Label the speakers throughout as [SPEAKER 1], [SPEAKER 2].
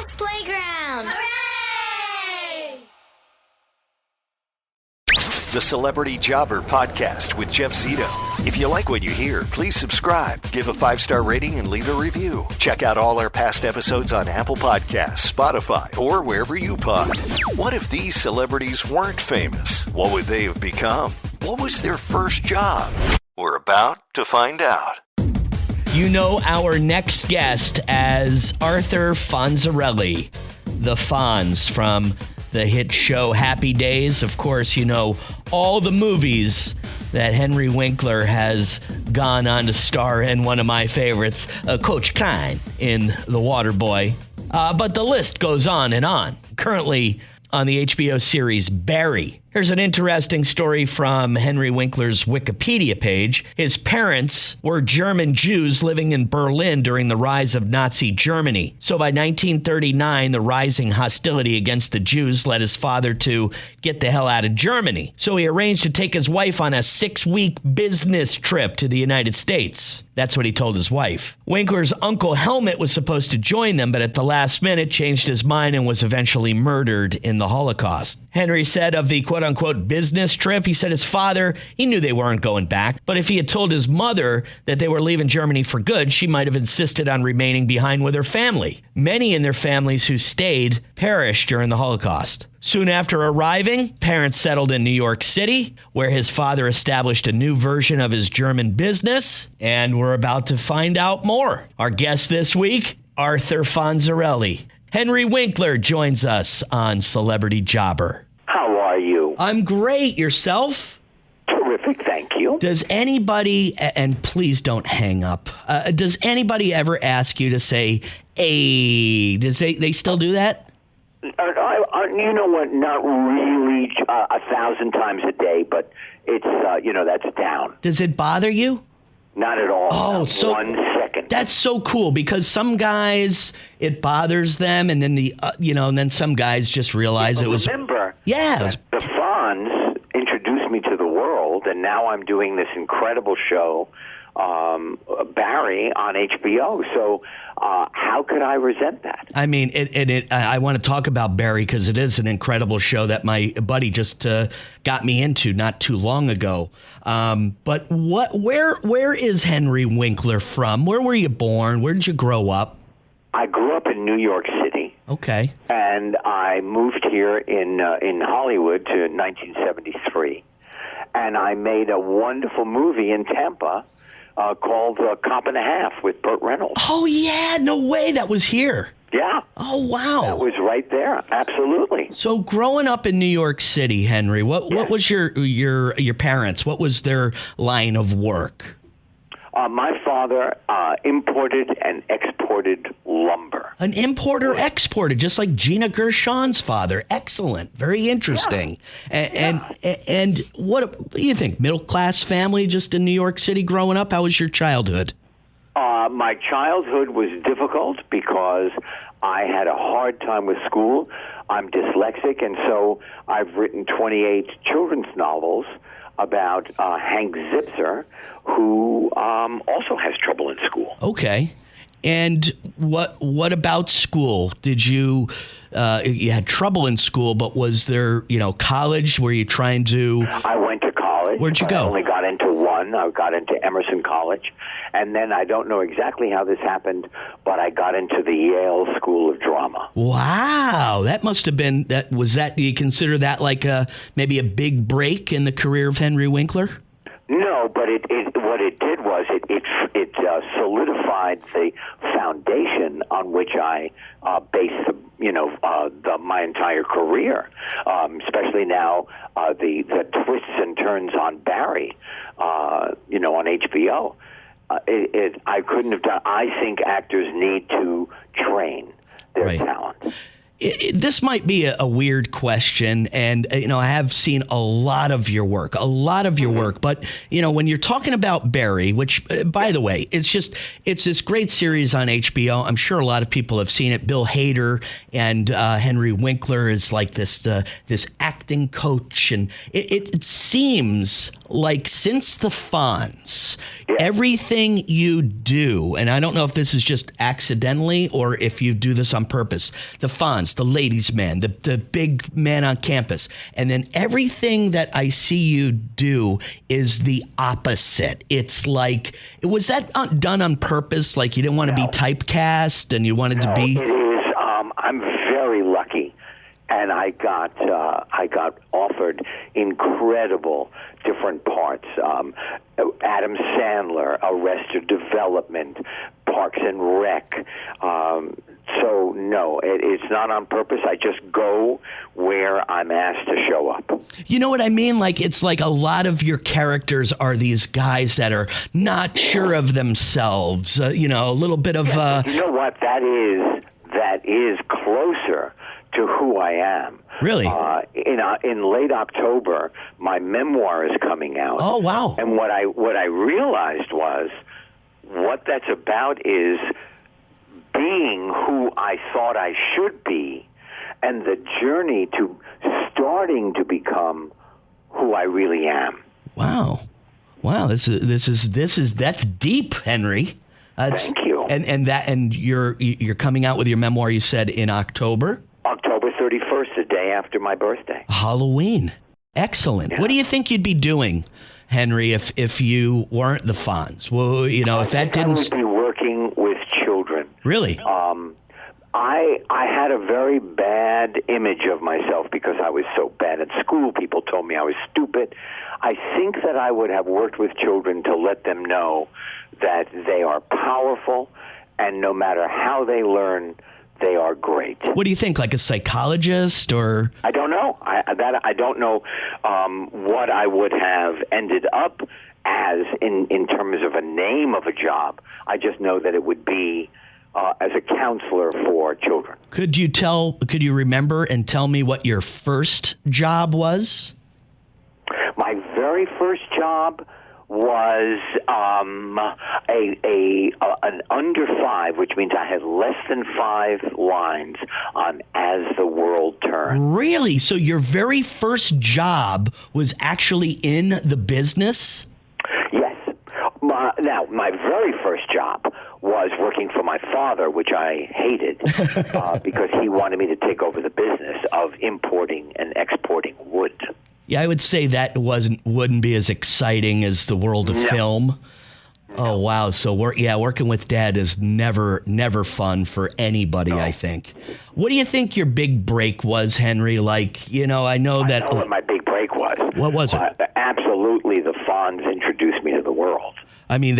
[SPEAKER 1] Mom's Playground. Hooray!
[SPEAKER 2] The Celebrity Jobber Podcast with Jeff Zito. If you like what you hear, please subscribe, give a 5-star rating, and leave a review. Check out all our past episodes on Apple Podcasts, Spotify, or wherever you pod. What if these celebrities weren't famous? What would they have become? What was their first job? We're about to find out.
[SPEAKER 3] You know our next guest as Arthur Fonzarelli, the Fonz from the hit show Happy Days. Of course, you know all the movies that Henry Winkler has gone on to star in. One of my favorites, Coach Klein in The Waterboy. But the list goes on and on. Currently on the HBO series Barry. Here's an interesting story from Henry Winkler's Wikipedia page. His parents were German Jews living in Berlin during the rise of Nazi Germany. So by 1939, the rising hostility against the Jews led his father to get the hell out of Germany. So he arranged to take his wife on a 6-week business trip to the United States. That's what he told his wife. Winkler's uncle Helmut was supposed to join them, but at the last minute changed his mind and was eventually murdered in the Holocaust. Henry said of the quote-unquote business trip, he said his father, he knew they weren't going back, but if he had told his mother that they were leaving Germany for good, she might have insisted on remaining behind with her family. Many in their families who stayed perished during the Holocaust. Soon after arriving, parents settled in New York City, where his father established a new version of his German business, and we're about to find out more. Our guest this week, Arthur Fonzarelli. Henry Winkler joins us on Celebrity Jobber.
[SPEAKER 4] How are you?
[SPEAKER 3] I'm great. Yourself?
[SPEAKER 4] Terrific, thank you.
[SPEAKER 3] Does anybody, and please don't hang up, does anybody ever ask you to say, hey, does they still do that?
[SPEAKER 4] You know what? Not really 1,000 times a day, but it's, that's down.
[SPEAKER 3] Does it bother you?
[SPEAKER 4] Not at all.
[SPEAKER 3] Oh,
[SPEAKER 4] not
[SPEAKER 3] so
[SPEAKER 4] 1 second.
[SPEAKER 3] That's so cool because some guys, it bothers them, and then and then some guys just realize it was.
[SPEAKER 4] Remember,
[SPEAKER 3] yeah,
[SPEAKER 4] the Fonz introduced me to the world, and now I'm doing this incredible show, Barry on HBO. So how could I resent that?
[SPEAKER 3] I mean, I want to talk about Barry because it is an incredible show that my buddy just got me into not too long ago. But where is Henry Winkler from? Where were you born? Where did you grow up?
[SPEAKER 4] I grew up in New York City.
[SPEAKER 3] Okay. And
[SPEAKER 4] I moved here in Hollywood to 1973. And I made a wonderful movie in Tampa called Cop and a Half with Burt Reynolds.
[SPEAKER 3] Oh, yeah. No way. That was here.
[SPEAKER 4] Yeah.
[SPEAKER 3] Oh, wow.
[SPEAKER 4] That was right there. Absolutely.
[SPEAKER 3] So growing up in New York City, Henry, what was your parents? What was their line of work?
[SPEAKER 4] My father imported and exported lumber.
[SPEAKER 3] An importer-exporter, just like Gina Gershon's father. Excellent. Very interesting. Yeah. And what do you think? Middle-class family just in New York City growing up? How was your childhood?
[SPEAKER 4] My childhood was difficult because I had a hard time with school. I'm dyslexic, and so I've written 28 children's novels about Hank Zipzer, who also has trouble in school.
[SPEAKER 3] Okay. And what about school? Did you had trouble in school, but was there, college? Were you trying to?
[SPEAKER 4] I went to college.
[SPEAKER 3] Where'd you go?
[SPEAKER 4] I only got into one. I got into Emerson College. And then I don't know exactly how this happened, but I got into the Yale School of Drama.
[SPEAKER 3] Wow. That must have been, do you consider that like maybe a big break in the career of Henry Winkler?
[SPEAKER 4] No, but what it did was it solidified the foundation on which I based my entire career, especially now the twists and turns on Barry, on HBO. I couldn't have done. I think actors need to train their talent.
[SPEAKER 3] This might be a weird question, and I have seen a lot of your work, but when you're talking about Barry, which by the way, it's this great series on HBO. I'm sure a lot of people have seen it. Bill Hader and Henry Winkler is like this acting coach, and it seems like since the Fonz, everything you do, and I don't know if this is just accidentally or if you do this on purpose, the Fonz, the ladies' man, the big man on campus, and then everything that I see you do is the opposite. It's like, was that done on purpose? Like you didn't want to be typecast and you wanted to be?
[SPEAKER 4] It is. I'm very lucky. And I got offered incredible different parts. Adam Sandler, Arrested Development, Parks and Rec. So no, it's not on purpose. I just go where I'm asked to show up.
[SPEAKER 3] You know what I mean? Like it's like a lot of your characters are these guys that are not sure of themselves. A little bit of.
[SPEAKER 4] You know what? That is closer to who I am.
[SPEAKER 3] Really?
[SPEAKER 4] In late October, my memoir is coming out.
[SPEAKER 3] Oh, wow.
[SPEAKER 4] And what I realized was what that's about is being who I thought I should be and the journey to starting to become who I really am.
[SPEAKER 3] Wow. That's deep, Henry.
[SPEAKER 4] Thank you.
[SPEAKER 3] And you're coming out with your memoir, you said, in October?
[SPEAKER 4] October 31st, the day after my birthday.
[SPEAKER 3] Halloween. Excellent. Yeah. What do you think you'd be doing, Henry, if you weren't the Fonz? Well, if that didn't...
[SPEAKER 4] I would be working with children.
[SPEAKER 3] Really?
[SPEAKER 4] I had a very bad image of myself because I was so bad at school. People told me I was stupid. I think that I would have worked with children to let them know that they are powerful, and no matter how they learn, they are great.
[SPEAKER 3] What do you think, like a psychologist or?
[SPEAKER 4] I don't know. I don't know what I would have ended up as in terms of a name of a job. I just know that it would be as a counselor for children.
[SPEAKER 3] Could you remember and tell me what your first job was?
[SPEAKER 4] My very first job was an under 5, which means I had less than 5 lines on As the World Turned.
[SPEAKER 3] Really? So your very first job was actually in the business?
[SPEAKER 4] Yes. Now, my very first job was working for my father, which I hated because he wanted me to take over the business of importing and exporting wood.
[SPEAKER 3] Yeah, I would say that wouldn't be as exciting as the world of film. No. Oh, wow. So working with Dad is never fun for anybody, I think. What do you think your big break was, Henry? Like, I know that...
[SPEAKER 4] I know what my big break was.
[SPEAKER 3] What was it?
[SPEAKER 4] Absolutely, the Fonz introduced me to the world.
[SPEAKER 3] I mean,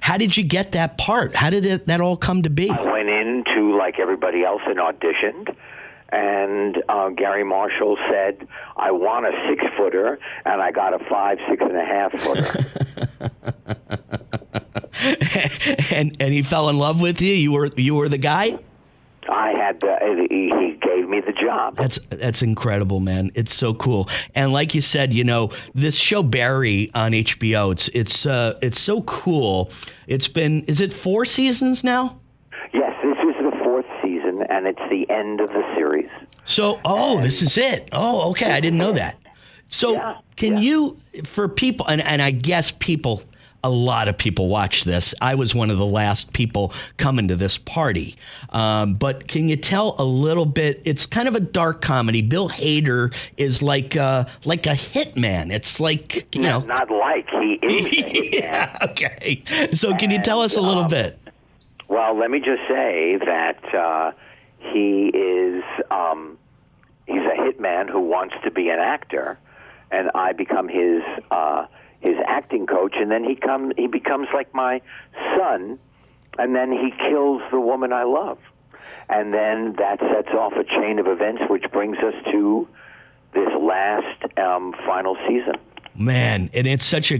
[SPEAKER 3] how did you get that part? How did that all come to be?
[SPEAKER 4] I went into, like everybody else, and auditioned. And Gary Marshall said, I want a 6-footer, and I got a 5, 6.5-footer.
[SPEAKER 3] and he fell in love with you? You were the guy?
[SPEAKER 4] He gave me the job.
[SPEAKER 3] That's incredible, man. It's so cool. And like you said, this show Barry on HBO, it's so cool. It's been, is it 4 seasons now?
[SPEAKER 4] Yes, this is the 4th season, and it's the end of the series.
[SPEAKER 3] So, this is it. Oh, okay. I didn't know that. So can you, for people, and I guess a lot of people watch this. I was one of the last people coming to this party. But can you tell a little bit? It's kind of a dark comedy. Bill Hader is like a hitman. It's like,
[SPEAKER 4] Not like, he is a hitman.
[SPEAKER 3] Yeah, okay. So can you tell us a little bit?
[SPEAKER 4] Well, let me just say that he is he's a hitman who wants to be an actor, and I become his acting coach, and then he becomes like my son, and then he kills the woman I love, and then that sets off a chain of events which brings us to this last final season.
[SPEAKER 3] Man, and it's such a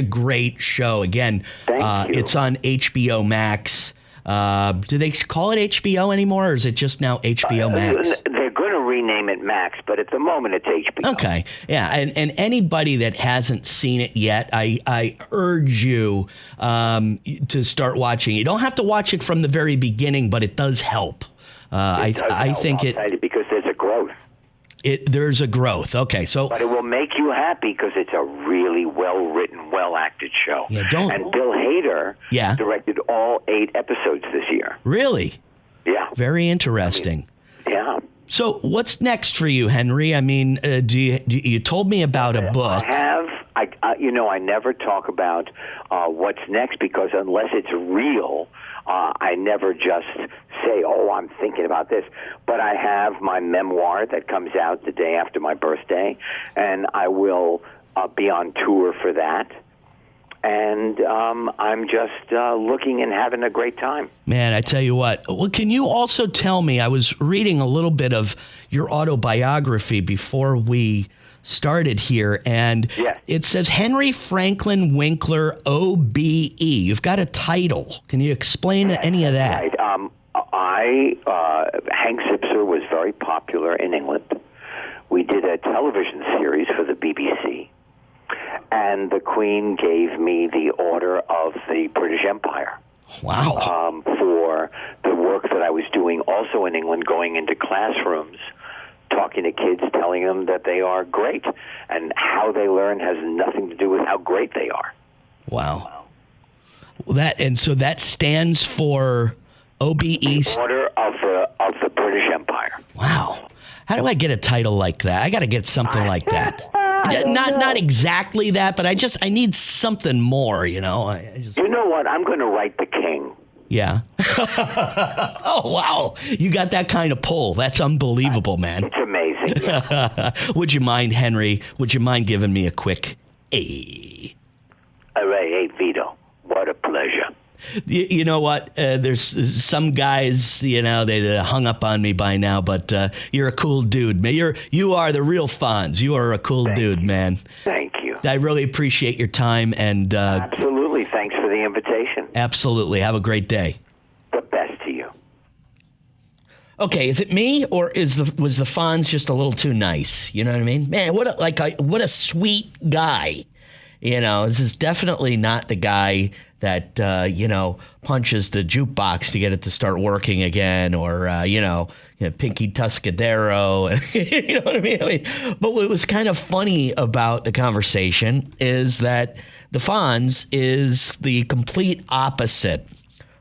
[SPEAKER 3] great show. Again,
[SPEAKER 4] Thank you.
[SPEAKER 3] It's on HBO Max. Do they call it HBO anymore, or is it just now HBO Max?
[SPEAKER 4] They're going to rename it Max, but at the moment it's HBO.
[SPEAKER 3] Okay, yeah, and anybody that hasn't seen it yet, I urge you to start watching. You don't have to watch it from the very beginning, but it does help. I think
[SPEAKER 4] I'll tell you, because there's a growth.
[SPEAKER 3] There's a growth. Okay, so
[SPEAKER 4] but it will make you happy because it's a really well-written, well-acted show.
[SPEAKER 3] Yeah,
[SPEAKER 4] and Bill Hader directed all 8 episodes this year.
[SPEAKER 3] Really?
[SPEAKER 4] Yeah.
[SPEAKER 3] Very interesting.
[SPEAKER 4] Yeah.
[SPEAKER 3] So what's next for you, Henry? I mean, you told me about a book.
[SPEAKER 4] I never talk about what's next, because unless it's real, I never just say, oh, I'm thinking about this. But I have my memoir that comes out the day after my birthday, and I will be on tour for that. And I'm just looking and having a great time.
[SPEAKER 3] Man, I tell you what. Well, can you also tell me, I was reading a little bit of your autobiography before we started here, and it says Henry Franklin Winkler, OBE. You've got a title. Can you explain any of that?
[SPEAKER 4] Right. Hank Zipser was very popular in England. We did a television series for the BBC. And the Queen gave me the Order of the British Empire.
[SPEAKER 3] Wow.
[SPEAKER 4] For the work that I was doing also in England, going into classrooms, talking to kids, telling them that they are great. And how they learn has nothing to do with how great they are.
[SPEAKER 3] Wow. Well, so that stands for OBE.
[SPEAKER 4] Order of the British Empire.
[SPEAKER 3] Wow. How do I get a title like that? I got to get something like that. Not exactly that, but I need something more, you know.
[SPEAKER 4] You know what? I'm going to write the King.
[SPEAKER 3] Yeah. Oh, wow. You got that kind of pull. That's unbelievable, man.
[SPEAKER 4] It's amazing.
[SPEAKER 3] Would you mind, Henry? Would you mind giving me a quick A?
[SPEAKER 4] All right, hey, Vito. What a pleasure.
[SPEAKER 3] You know what? There's some guys, you know, they hung up on me by now, but you're a cool dude, man. You are the real Fonz. You are a cool dude, man.
[SPEAKER 4] Thank you.
[SPEAKER 3] I really appreciate your time, and
[SPEAKER 4] absolutely. Thanks for the invitation.
[SPEAKER 3] Absolutely. Have a great day.
[SPEAKER 4] The best to you.
[SPEAKER 3] Okay, is it me, or was the Fonz just a little too nice? You know what I mean? Man, what a sweet guy. You know, this is definitely not the guy that, punches the jukebox to get it to start working again, or, Pinky Tuscadero. You know what I mean? But what was kind of funny about the conversation is that the Fonz is the complete opposite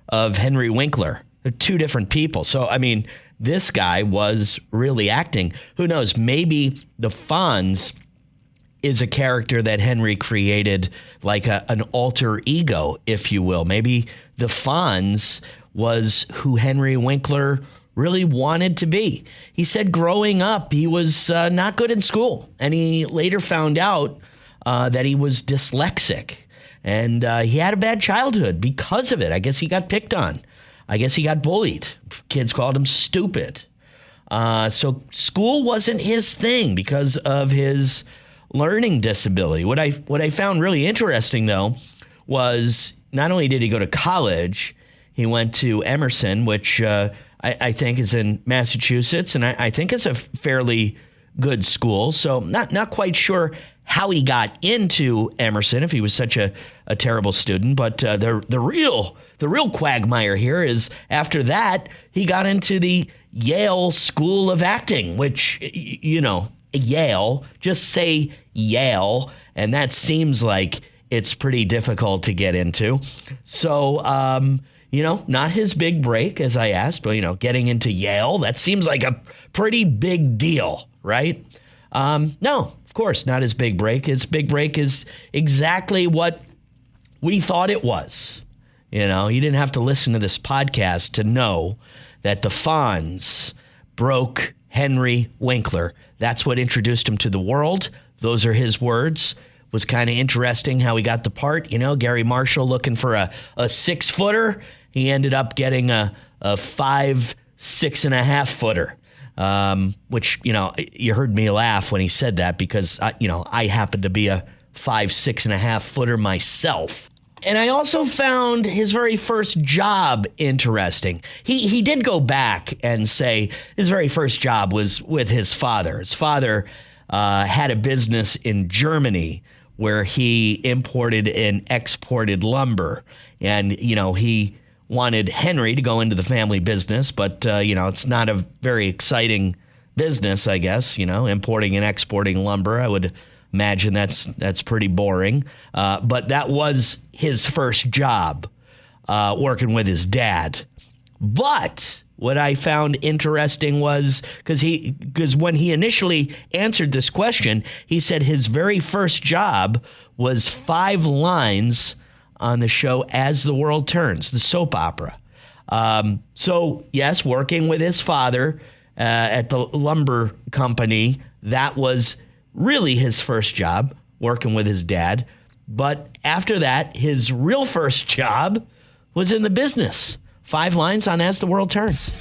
[SPEAKER 3] of Henry Winkler. They're two different people. So, I mean, this guy was really acting. Who knows? Maybe the Fonz is a character that Henry created, like an alter ego, if you will. Maybe the Fonz was who Henry Winkler really wanted to be. He said growing up, he was not good in school. And he later found out that he was dyslexic. And he had a bad childhood because of it. I guess he got picked on. I guess he got bullied. Kids called him stupid. So school wasn't his thing because of his learning disability. What I found really interesting, though, was not only did he go to college, he went to Emerson, which I think is in Massachusetts, and I think it's a fairly good school. So not quite sure how he got into Emerson if he was such a terrible student. But the real quagmire here is after that he got into the Yale School of Acting, which Yale, just say Yale, and that seems like it's pretty difficult to get into. So, not his big break, as I asked, but, getting into Yale, that seems like a pretty big deal, right? No, of course, not his big break. His big break is exactly what we thought it was. You didn't have to listen to this podcast to know that the Fonz broke Henry Winkler. That's what introduced him to the world. Those are his words. Was kind of interesting how he got the part. Gary Marshall looking for a 6-footer. He ended up getting a 6.5 footer. Which, you heard me laugh when he said that because, I happen to be a 6.5 footer myself. And I also found his very first job interesting. He did go back and say his very first job was with his father. His father had a business in Germany where he imported and exported lumber. And, he wanted Henry to go into the family business, but, it's not a very exciting business, I guess, importing and exporting lumber. I would imagine that's pretty boring. But that was his first job, working with his dad. But what I found interesting was because when he initially answered this question, he said his very first job was 5 lines on the show As the World Turns, the soap opera. So, yes, working with his father at the lumber company, that was really his first job, working with his dad. But after that, his real first job was in the business. 5 lines on As the World Turns.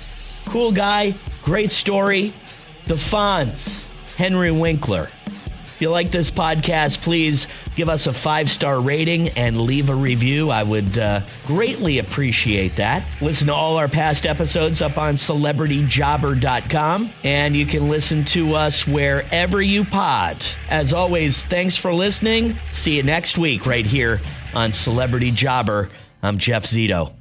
[SPEAKER 3] Cool guy, great story. The Fonz, Henry Winkler. If you like this podcast, please give us a 5-star rating and leave a review. I would greatly appreciate that. Listen to all our past episodes up on celebrityjobber.com, and you can listen to us wherever you pod. As always, thanks for listening. See you next week right here on Celebrity Jobber. I'm Jeff Zito.